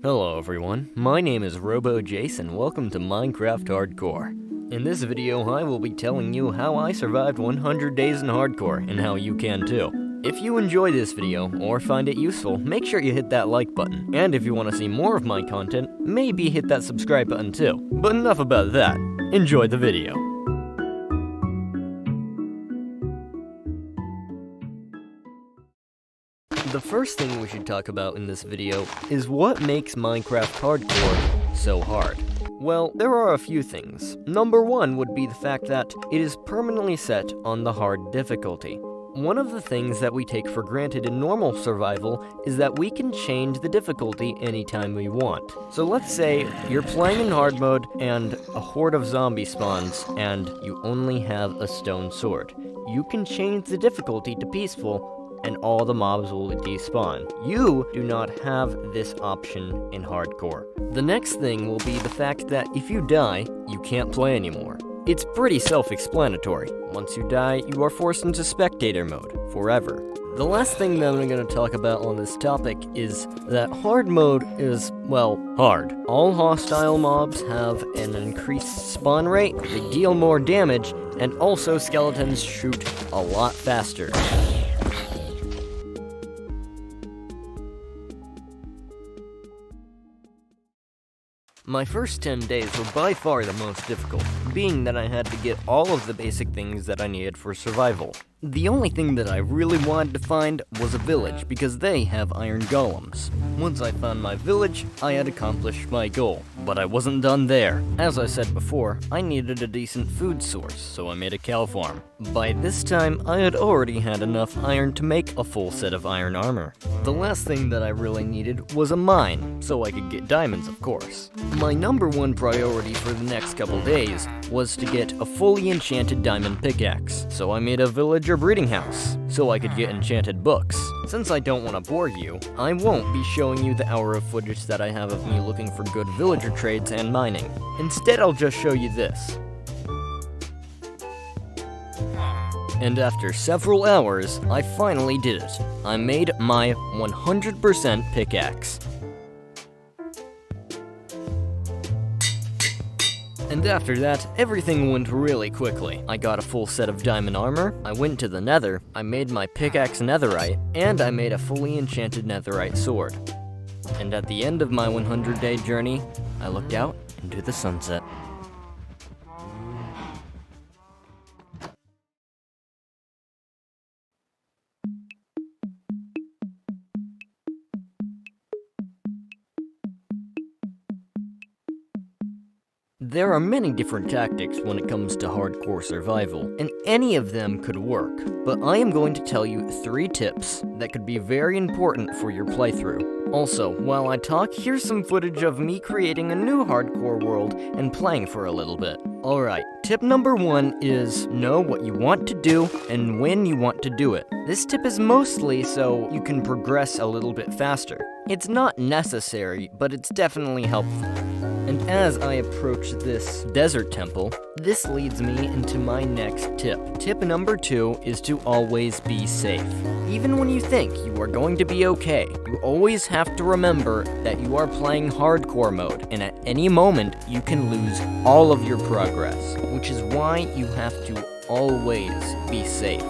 Hello everyone, my name is RoboJace and welcome to Minecraft Hardcore. In this video, I will be telling you how I survived 100 days in Hardcore and how you can too. If you enjoy this video or find it useful, make sure you hit that like button. And if you want to see more of my content, maybe hit that subscribe button too. But enough about that, enjoy the video. The first thing we should talk about in this video is what makes Minecraft Hardcore so hard. Well, there are a few things. Number one would be the fact that it is permanently set on the hard difficulty. One of the things that we take for granted in normal survival is that we can change the difficulty anytime we want. So let's say you're playing in hard mode and a horde of zombies spawns and you only have a stone sword. You can change the difficulty to peaceful and all the mobs will despawn. You do not have this option in Hardcore. The next thing will be the fact that if you die, you can't play anymore. It's pretty self-explanatory. Once you die, you are forced into spectator mode, forever. The last thing that I'm going to talk about on this topic is that hard mode is, well, hard. All hostile mobs have an increased spawn rate, they deal more damage, and also skeletons shoot a lot faster. My first 10 days were by far the most difficult, being that I had to get all of the basic things that I needed for survival. The only thing that I really wanted to find was a village, because they have iron golems. Once I found my village, I had accomplished my goal, but I wasn't done there. As I said before, I needed a decent food source, so I made a cow farm. By this time, I had already had enough iron to make a full set of iron armor. The last thing that I really needed was a mine, so I could get diamonds, of course. My number one priority for the next couple days was to get a fully enchanted diamond pickaxe, so I made a villager breeding house, so I could get enchanted books. Since I don't want to bore you, I won't be showing you the hour of footage that I have of me looking for good villager trades and mining. Instead, I'll just show you this. And after several hours, I finally did it. I made my 100% pickaxe. And after that, everything went really quickly. I got a full set of diamond armor, I went to the nether, I made my pickaxe netherite, and I made a fully enchanted netherite sword. And at the end of my 100-day journey, I looked out into the sunset. There are many different tactics when it comes to hardcore survival, and any of them could work, but I am going to tell you 3 tips that could be very important for your playthrough. Also, while I talk, here's some footage of me creating a new hardcore world and playing for a little bit. Alright, tip number 1 is know what you want to do and when you want to do it. This tip is mostly so you can progress a little bit faster. It's not necessary, but it's definitely helpful. And as I approach this desert temple, this leads me into my next tip. Tip number 2 is to always be safe. Even when you think you are going to be okay, you always have to remember that you are playing hardcore mode, and at any moment, you can lose all of your progress, which is why you have to always be safe.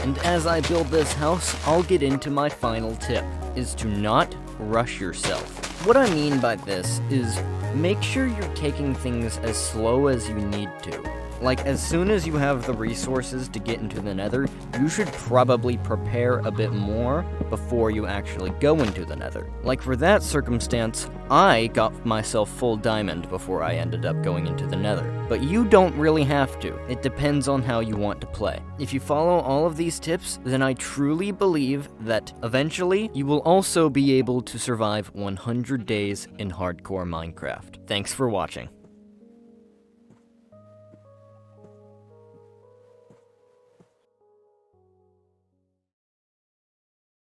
And as I build this house, I'll get into my final tip, is to not rush yourself. What I mean by this is make sure you're taking things as slow as you need to. Like, as soon as you have the resources to get into the nether, you should probably prepare a bit more before you actually go into the nether. Like, for that circumstance, I got myself full diamond before I ended up going into the nether. But you don't really have to. It depends on how you want to play. If you follow all of these tips, then I truly believe that eventually you will also be able to survive 100 days in hardcore Minecraft. Thanks for watching.